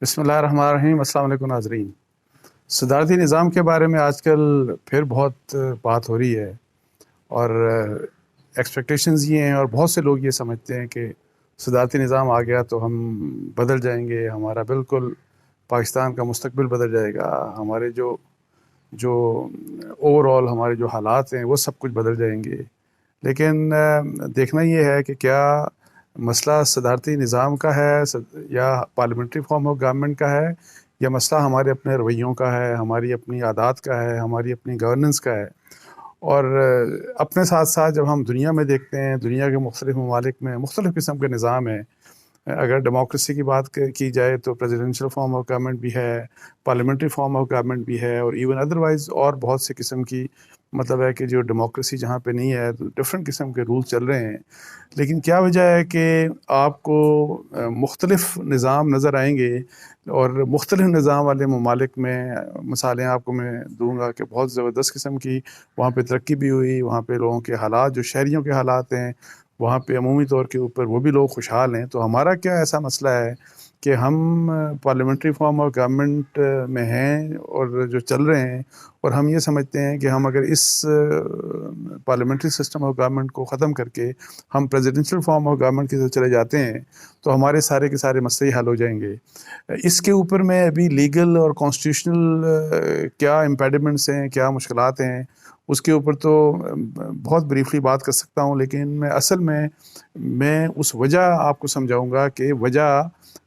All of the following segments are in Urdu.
بسم اللہ الرحمن الرحیم۔ السلام علیکم ناظرین۔ صدارتی نظام کے بارے میں آج کل پھر بہت بات ہو رہی ہے، اور ایکسپیکٹیشنز یہ ہیں اور بہت سے لوگ یہ سمجھتے ہیں کہ صدارتی نظام آ گیا تو ہم بدل جائیں گے، ہمارا بالکل پاکستان کا مستقبل بدل جائے گا، ہمارے جو اوور آل ہمارے جو حالات ہیں وہ سب کچھ بدل جائیں گے۔ لیکن دیکھنا یہ ہے کہ کیا مسئلہ صدارتی نظام کا ہے یا پارلیمنٹری فارم آف گورنمنٹ کا ہے، یا مسئلہ ہمارے اپنے رویوں کا ہے، ہماری اپنی عادات کا ہے، ہماری اپنی گورننس کا ہے۔ اور اپنے ساتھ ساتھ جب ہم دنیا میں دیکھتے ہیں، دنیا کے مختلف ممالک میں مختلف قسم کے نظام ہیں۔ اگر ڈیموکریسی کی بات کی جائے تو پریزیڈنشل فارم آف گورنمنٹ بھی ہے، پارلیمنٹری فارم آف گورنمنٹ بھی ہے، اور ایون ادروائز اور بہت سے قسم کی مطلب ہے کہ جو ڈیموکریسی جہاں پہ نہیں ہے تو ڈفرینٹ قسم کے رول چل رہے ہیں۔ لیکن کیا وجہ ہے کہ آپ کو مختلف نظام نظر آئیں گے، اور مختلف نظام والے ممالک میں مثالیں آپ کو میں دوں گا کہ بہت زبردست قسم کی وہاں پہ ترقی بھی ہوئی، وہاں پہ لوگوں کے حالات جو شہریوں کے حالات ہیں وہاں پہ عمومی طور کے اوپر وہ بھی لوگ خوشحال ہیں۔ تو ہمارا کیا ایسا مسئلہ ہے کہ ہم پارلیمنٹری فارم آف گورنمنٹ میں ہیں اور جو چل رہے ہیں، اور ہم یہ سمجھتے ہیں کہ ہم اگر اس پارلیمنٹری سسٹم آف گورنمنٹ کو ختم کر کے ہم پریزیڈنشل فارم آف گورنمنٹ کی طرف چلے جاتے ہیں تو ہمارے سارے کے سارے مسئلے حل ہو جائیں گے۔ اس کے اوپر میں ابھی لیگل اور کانسٹیٹیوشنل کیا امپیڈمنٹس ہیں، کیا مشکلات ہیں، اس کے اوپر تو بہت بریفلی بات کر سکتا ہوں، لیکن میں اس وجہ آپ کو سمجھاؤں گا کہ وجہ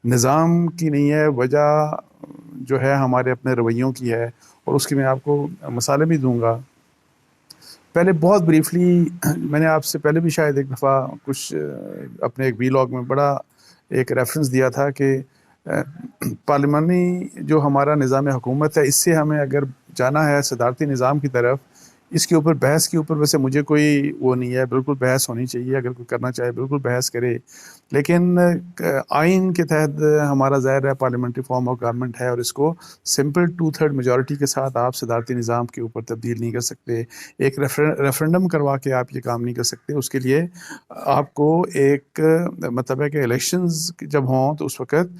نظام کی نہیں ہے، وجہ جو ہے ہمارے اپنے رویوں کی ہے، اور اس کی میں آپ کو مثالیں بھی دوں گا۔ پہلے بہت بریفلی میں نے آپ سے پہلے بھی شاید ایک دفعہ کچھ اپنے ایک ویلاگ میں بڑا ایک ریفرنس دیا تھا کہ پارلیمانی جو ہمارا نظام حکومت ہے، اس سے ہمیں اگر جانا ہے صدارتی نظام کی طرف، اس کے اوپر بحث کے اوپر ویسے مجھے کوئی وہ نہیں ہے، بالکل بحث ہونی چاہیے، اگر کوئی کرنا چاہے بالکل بحث کرے، لیکن آئین کے تحت ہمارا ظاہر ہے پارلیمنٹری فارم آف گورنمنٹ ہے، اور اس کو سمپل 2/3 میجورٹی کے ساتھ آپ صدارتی نظام کے اوپر تبدیل نہیں کر سکتے۔ ایک ریفرنڈم کروا کے آپ یہ کام نہیں کر سکتے۔ اس کے لیے آپ کو ایک مطلب ہے کہ الیکشنز جب ہوں تو اس وقت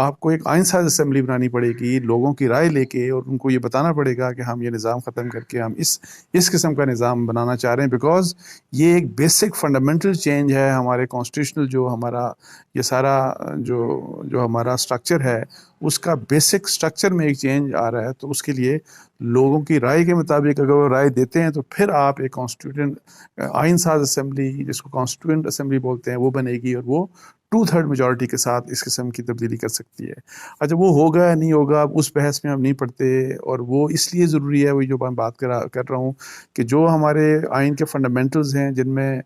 آپ کو ایک آئین ساز اسمبلی بنانی پڑے گی، لوگوں کی رائے لے کے، اور ان کو یہ بتانا پڑے گا کہ ہم یہ نظام ختم کر کے ہم اس قسم کا نظام بنانا چاہ رہے ہیں، بیکاز یہ ایک بیسک فنڈامنٹل چینج ہے ہمارے کانسٹیٹیوشنل جو ہمارا یہ سارا جو ہمارا سٹرکچر ہے، اس کا بیسک سٹرکچر میں ایک چینج آ رہا ہے۔ تو اس کے لیے لوگوں کی رائے کے مطابق اگر وہ رائے دیتے ہیں تو پھر آپ ایک کانسٹیٹیوٹنٹ آئین ساز اسمبلی، جس کو کانسٹیٹوئنٹ اسمبلی بولتے ہیں، وہ بنے گی، اور وہ 2/3 میجورٹی کے ساتھ اس قسم کی تبدیلی کر سکتی ہے۔ اچھا، وہ ہوگا یا نہیں ہوگا اس بحث میں ہم نہیں پڑتے، اور وہ اس لیے ضروری ہے، وہی جو میں بات کر رہا ہوں کہ جو ہمارے آئین کے فنڈامنٹلز ہیں، جن میں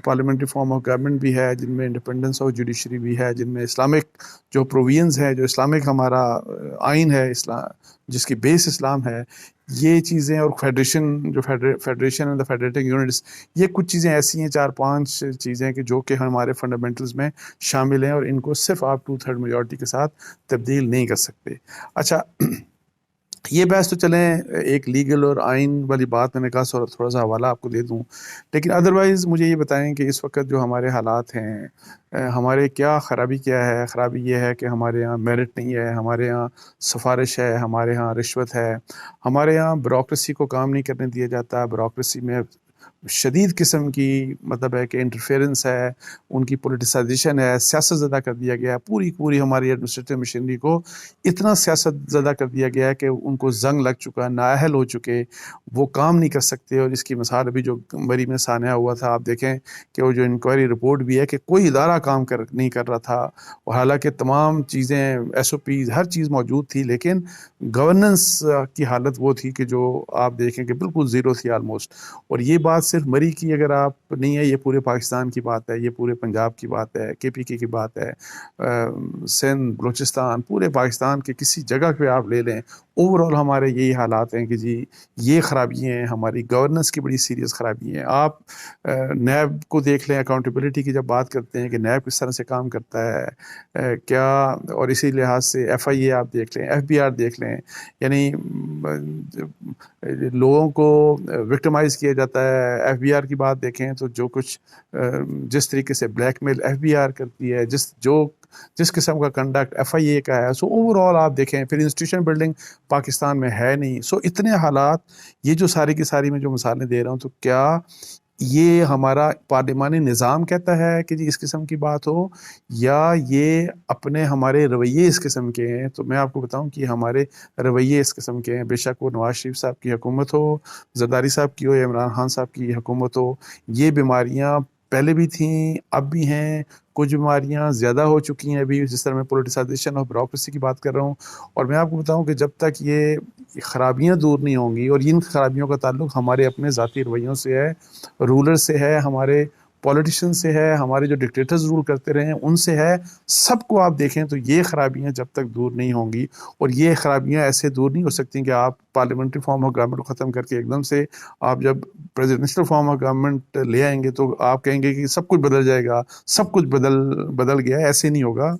پارلیمنٹری فارم آف گورنمنٹ بھی ہے، جن میں انڈیپینڈنس آف جوڈیشری بھی ہے، جن میں اسلامک جو پروویژنز ہیں، جو اسلامک ہمارا آئین ہے جس کی بیس اسلام ہے، یہ چیزیں، اور federation and the federating units, یہ کچھ چیزیں ایسی ہیں، 4-5 چیزیں کہ جو کہ ہمارے فنڈامنٹلز میں شامل ہیں، اور ان کو صرف آپ 2/3 میجورٹی کے ساتھ تبدیل نہیں کر سکتے۔ اچھا، یہ بحث تو چلیں ایک لیگل اور آئین والی بات، میں نے کہا تھوڑا سا حوالہ آپ کو دے دوں، لیکن ادروائز مجھے یہ بتائیں کہ اس وقت جو ہمارے حالات ہیں، ہمارے کیا خرابی کیا ہے؟ خرابی یہ ہے کہ ہمارے ہاں میرٹ نہیں ہے، ہمارے ہاں سفارش ہے، ہمارے ہاں رشوت ہے، ہمارے ہاں بیوروکریسی کو کام نہیں کرنے دیا جاتا، بیوروکریسی میں شدید قسم کی مطلب ہے کہ انٹرفیئرنس ہے، ان کی پولیٹیسائزیشن ہے، سیاست زدہ کر دیا گیا ہے، پوری ہماری ایڈمنسٹریٹو مشینری کو اتنا سیاست زدہ کر دیا گیا ہے کہ ان کو زنگ لگ چکا، نااہل ہو چکے، وہ کام نہیں کر سکتے۔ اور اس کی مثال ابھی جو مری میں سانحہ ہوا تھا، آپ دیکھیں کہ وہ جو انکوائری رپورٹ بھی ہے کہ کوئی ادارہ کام نہیں کر رہا تھا، اور حالانکہ تمام چیزیں SOPs ہر چیز موجود تھی، لیکن گورننس کی حالت وہ تھی کہ جو آپ دیکھیں کہ بالکل زیرو تھی آلموسٹ۔ اور یہ بات صرف مری کی اگر آپ نہیں ہے، یہ پورے پاکستان کی بات ہے، یہ پورے پنجاب کی بات ہے، KPK کی بات ہے، سندھ، بلوچستان، پورے پاکستان کے کسی جگہ پہ آپ لے لیں، اوور آل ہمارے یہی حالات ہیں کہ جی یہ خرابی ہیں، ہماری گورننس کی بڑی سیریس خرابی ہیں۔ آپ نیب کو دیکھ لیں، اکاؤنٹیبلٹی کی جب بات کرتے ہیں کہ نیب کس طرح سے کام کرتا ہے کیا، اور اسی لحاظ سے FIA آپ دیکھ لیں، FBR دیکھ لیں، یعنی لوگوں کو وکٹمائز کیا جاتا ہے FBR کی بات دیکھیں تو جو کچھ جس طریقے سے بلیک میل FBR کرتی ہے، جس قسم کا کنڈکٹ FIA کا ہے، سو اوور آل آپ دیکھیں پھر انسٹیٹیوشن بلڈنگ پاکستان میں ہے نہیں. سو اتنے حالات، یہ جو ساری کی ساری میں جو مثالیں دے رہا ہوں، تو کیا یہ ہمارا پارلیمانی نظام کہتا ہے کہ جی اس قسم کی بات ہو، یا یہ اپنے ہمارے رویے اس قسم کے ہیں؟ تو میں آپ کو بتاؤں کہ ہمارے رویے اس قسم کے ہیں. بے شک وہ نواز شریف صاحب کی حکومت ہو، زرداری صاحب کی ہو، یا عمران خان صاحب کی حکومت ہو، یہ بیماریاں پہلے بھی تھیں، اب بھی ہیں. کچھ بیماریاں زیادہ ہو چکی ہیں ابھی، جس طرح میں پولیٹیسائزیشن اور بیوروکریسی کی بات کر رہا ہوں. اور میں آپ کو بتاؤں کہ جب تک یہ خرابیاں دور نہیں ہوں گی، اور ان خرابیوں کا تعلق ہمارے اپنے ذاتی رویوں سے ہے، رولر سے ہے، ہمارے پولیٹیشین سے ہے، ہمارے جو ڈکٹیٹرز رول کرتے رہے ہیں ان سے ہے، سب کو آپ دیکھیں تو یہ خرابیاں جب تک دور نہیں ہوں گی، اور یہ خرابیاں ایسے دور نہیں ہو سکتی کہ آپ پارلیمنٹری فارم آف گورنمنٹ کو ختم کر کے ایک دم سے آپ جب پریزیڈنشل فارم آف گورنمنٹ لے آئیں گے تو آپ کہیں گے کہ سب کچھ بدل جائے گا، سب کچھ بدل گیا ہے. ایسے نہیں ہوگا.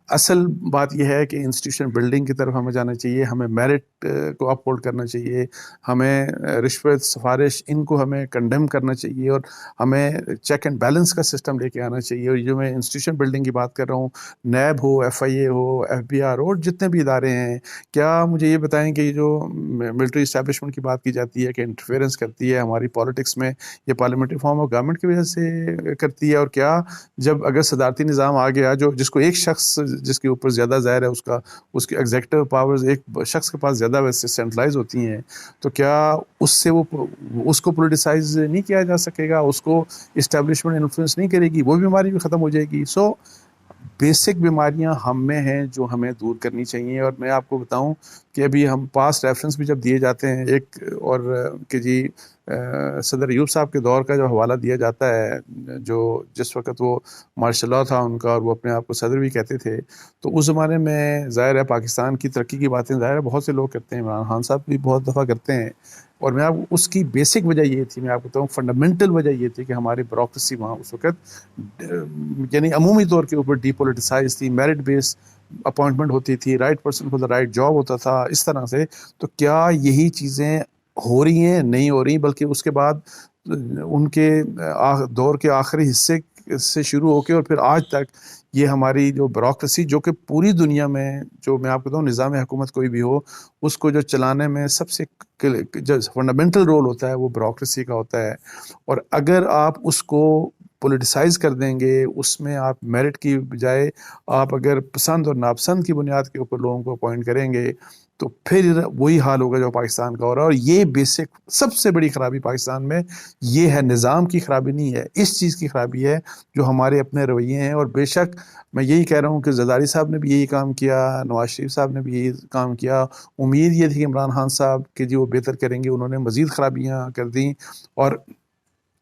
اصل بات یہ ہے کہ انسٹیٹیوشن بلڈنگ کی طرف ہمیں جانا چاہیے، ہمیں میرٹ کو اپ ہولڈ کرنا چاہیے، ہمیں رشوت سفارش ان کو ہمیں کنڈیم کرنا چاہیے، اور ہمیں چیک اینڈ بیلنس کا سسٹم لے کے آنا چاہیے. اور جو میں انسٹیٹیوشن بلڈنگ کی بات کر رہا ہوں، نیب ہو، FIA ہو، FBR ہو، اور جتنے بھی ادارے ہیں، کیا مجھے یہ بتائیں کہ یہ جو ملٹری اسٹیبلشمنٹ کی بات کی جاتی ہے کہ انٹرفیئرنس کرتی ہے ہماری پالیٹکس میں، یہ پارلیمنٹری فارم آف گورنمنٹ کی وجہ سے کرتی ہے؟ اور کیا جب اگر صدارتی نظام آ گیا جس کو ایک شخص جس کے اوپر زیادہ ظاہر ہے اس کی ایگزیکٹو پاورز ایک شخص کے پاس زیادہ ویسے سینٹرلائز ہوتی ہیں، تو کیا اس سے اس کو پولیٹیسائز نہیں کیا جا سکے گا، اس کو اسٹیبلشمنٹ انفلوئنس نہیں کرے گی، وہ بیماری بھی ختم ہو جائے گی. سو بیسک بیماریاں ہم میں ہیں جو ہمیں دور کرنی چاہیے. اور میں آپ کو بتاؤں کہ ابھی ہم پاس ریفرنس بھی جب دیے جاتے ہیں ایک، اور کہ جی صدر ایوب صاحب کے دور کا جو حوالہ دیا جاتا ہے، جس وقت وہ مارشل لاء تھا ان کا، اور وہ اپنے آپ کو صدر بھی کہتے تھے، تو اس زمانے میں ظاہر ہے پاکستان کی ترقی کی باتیں ظاہر ہے بہت سے لوگ کرتے ہیں، عمران خان صاحب بھی بہت دفعہ کرتے ہیں. اور میں اس کی بیسک وجہ یہ تھی، میں آپ کو بتاؤں فنڈامنٹل وجہ یہ تھی کہ ہماری بیوروکریسی وہاں اس وقت یعنی عمومی طور کے اوپر ڈی پولیٹیسائز تھی، میرٹ بیس اپوائنٹمنٹ ہوتی تھی، right person for the right job ہوتا تھا، اس طرح سے. تو کیا یہی چیزیں ہو رہی ہیں؟ نہیں ہو رہی، بلکہ اس کے بعد ان کے دور کے آخری حصے سے شروع ہو کے اور پھر آج تک یہ ہماری جو بیوروکریسی، جو کہ پوری دنیا میں، جو میں آپ کو بتاؤں نظام حکومت کوئی بھی ہو، اس کو جو چلانے میں سب سے جو فنڈامنٹل رول ہوتا ہے وہ بیوروکریسی کا ہوتا ہے. اور اگر آپ اس کو پولیٹیسائز کر دیں گے، اس میں آپ میرٹ کی بجائے آپ اگر پسند اور ناپسند کی بنیاد کے اوپر لوگوں کو اپوائنٹ کریں گے، تو پھر وہی حال ہوگا جو پاکستان کا ہو رہا ہے. اور یہ بیسک سب سے بڑی خرابی پاکستان میں یہ ہے، نظام کی خرابی نہیں ہے، اس چیز کی خرابی ہے جو ہمارے اپنے رویے ہیں. اور بے شک میں یہی کہہ رہا ہوں کہ زرداری صاحب نے بھی یہی کام کیا، نواز شریف صاحب نے بھی یہی کام کیا. امید یہ تھی کہ عمران خان صاحب کہ جی وہ بہتر کریں گے، انہوں نے مزید خرابیاں کر دیں. اور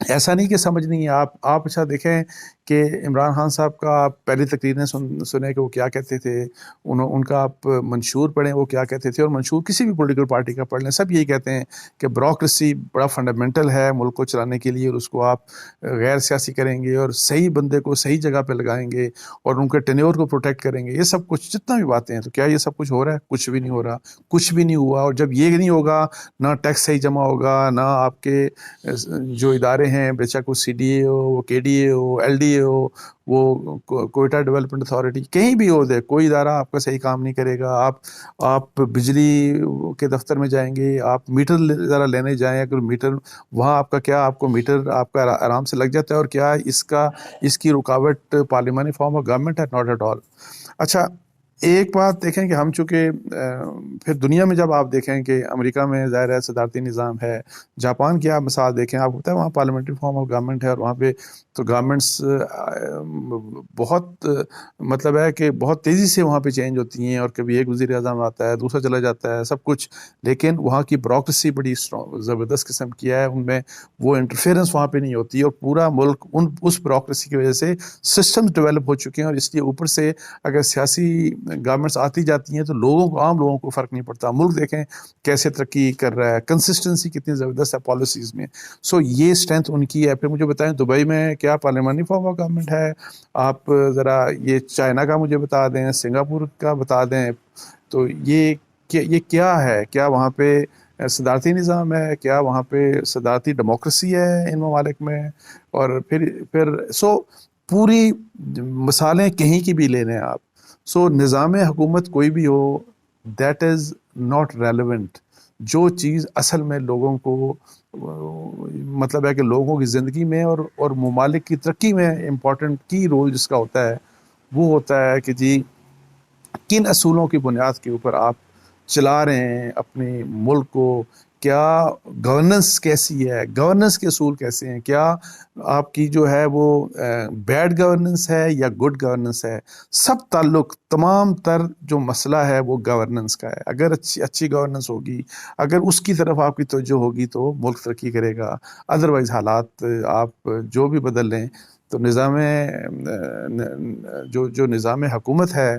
ایسا نہیں کہ سمجھ نہیں ہے، آپ اچھا دیکھیں کہ عمران خان صاحب کا آپ پہلی تقریریں سنیں کہ وہ کیا کہتے تھے، ان کا آپ منشور پڑھیں وہ کیا کہتے تھے، اور منشور کسی بھی پولیٹیکل پارٹی کا پڑھ لیں، سب یہی کہتے ہیں کہ بیوروکریسی بڑا فنڈامنٹل ہے ملک کو چلانے کے لیے، اور اس کو آپ غیر سیاسی کریں گے اور صحیح بندے کو صحیح جگہ پہ لگائیں گے اور ان کے ٹینیور کو پروٹیکٹ کریں گے. یہ سب کچھ جتنا بھی باتیں ہیں، تو کیا یہ سب کچھ ہو رہا ہے؟ کچھ بھی نہیں ہو رہا، کچھ بھی نہیں ہوا. اور جب یہ نہیں ہوگا، نہ ٹیکس صحیح جمع ہوگا، نہ آپ کے جو ادارے ہیں، بے شک وہ CDA ہو، وہ KDA ہو، LDA ہو، وہ کوئٹہ ڈیولپمنٹ اتھارٹی، کہیں بھی ہو دے، کوئی ادارہ آپ کا صحیح کام نہیں کرے گا. آپ بجلی کے دفتر میں جائیں گے، آپ میٹر ذرا لینے جائیں، اگر میٹر وہاں آپ کا کیا آپ کو میٹر آپ کا آرام سے لگ جاتا ہے، اور کیا اس کی رکاوٹ پارلیمانی فارم آف گورنمنٹ ہے؟ Not at all. اچھا ایک بات دیکھیں کہ ہم چونکہ پھر دنیا میں جب آپ دیکھیں کہ امریکہ میں ظاہر ہے صدارتی نظام ہے، جاپان کی آپ مثال دیکھیں، آپ کو پتہ ہے وہاں پارلیمنٹری فارم آف گورنمنٹ ہے، اور وہاں پہ تو گورنمنٹس بہت مطلب ہے کہ بہت تیزی سے وہاں پہ چینج ہوتی ہیں، اور کبھی ایک وزیر اعظم آتا ہے، دوسرا چلا جاتا ہے، سب کچھ. لیکن وہاں کی بیوروکریسی بڑی زبردست قسم کی ہے، ان میں وہ انٹرفیئرنس وہاں پہ نہیں ہوتی، اور پورا ملک اس بیوروکریسی کی وجہ سے سسٹمز ڈیولپ ہو چکے ہیں. اور اس لیے اوپر سے اگر سیاسی گورنمنٹس آتی جاتی ہیں تو عام لوگوں کو فرق نہیں پڑتا. ملک دیکھیں کیسے ترقی کر رہا ہے، کنسسٹنسی کتنی زبردست ہے پالیسیز میں. سو یہ اسٹرینتھ ان کی ہے. پھر مجھے بتائیں دبئی میں کیا پارلیمانی فارم آف گورنمنٹ ہے؟ آپ ذرا یہ چائنا کا مجھے بتا دیں، سنگاپور کا بتا دیں. تو یہ کیا ہے؟ کیا وہاں پہ صدارتی نظام ہے کیا وہاں پہ صدارتی ڈیموکریسی ہے ان ممالک میں؟ اور پھر پوری مثالیں کہیں کی بھی لے لیں آپ، نظام حکومت کوئی بھی ہو، دیٹ از ناٹ ریلیونٹ. جو چیز اصل میں لوگوں کو مطلب ہے کہ لوگوں کی زندگی میں اور ممالک کی ترقی میں امپورٹنٹ کی رول جس کا ہوتا ہے وہ ہوتا ہے کہ جی کن اصولوں کی بنیاد کے اوپر آپ چلا رہے ہیں اپنے ملک کو، کیا گورننس کیسی ہے، گورننس کے اصول کیسے ہیں، کیا آپ کی جو ہے وہ بیڈ گورننس ہے یا گڈ گورننس ہے. سب تعلق تمام تر جو مسئلہ ہے وہ گورننس کا ہے. اگر اچھی گورننس ہوگی، اگر اس کی طرف آپ کی توجہ ہوگی تو ملک ترقی کرے گا. ادروائز حالات آپ جو بھی بدل لیں تو جو نظام حکومت ہے،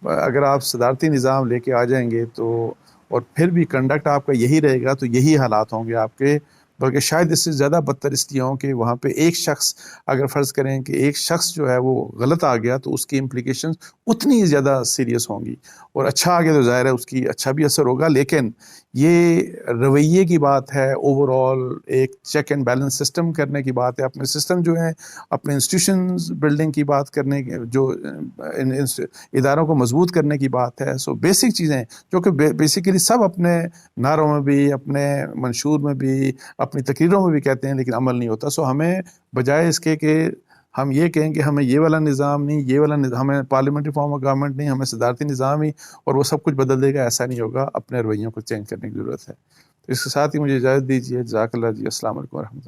اگر آپ صدارتی نظام لے کے آ جائیں گے تو اور پھر بھی کنڈکٹ آپ کا یہی رہے گا تو یہی حالات ہوں گے آپ کے، بلکہ شاید اس سے زیادہ بدتر اس لیے ہوں کہ وہاں پہ ایک شخص، اگر فرض کریں کہ ایک شخص جو ہے وہ غلط آ گیا تو اس کی امپلیکیشنز اتنی ہی زیادہ سیریس ہوں گی، اور اچھا آ گیا تو ظاہر ہے اس کی اچھا بھی اثر ہوگا. لیکن یہ رویے کی بات ہے، اوور آل ایک چیک اینڈ بیلنس سسٹم کرنے کی بات ہے، اپنے سسٹم جو ہیں اپنے انسٹیٹیوشنز بلڈنگ کی بات کرنے کی، جو اداروں کو مضبوط کرنے کی بات ہے. بیسک چیزیں جو کہ بیسیکلی سب اپنے نعروں میں بھی، اپنے منشور میں بھی، اپنی تقریروں میں بھی کہتے ہیں لیکن عمل نہیں ہوتا. ہمیں بجائے اس کے کہ ہم یہ کہیں کہ ہمیں یہ والا نظام نہیں، یہ والا نظام، ہمیں پارلیمنٹری فارم آف گورنمنٹ نہیں، ہمیں صدارتی نظام ہی اور وہ سب کچھ بدل دے گا، ایسا نہیں ہوگا. اپنے رویوں کو چینج کرنے کی ضرورت ہے. تو اس کے ساتھ ہی مجھے اجازت دیجیے. جزاک اللہ جی. السلام علیکم ورحمۃ اللہ.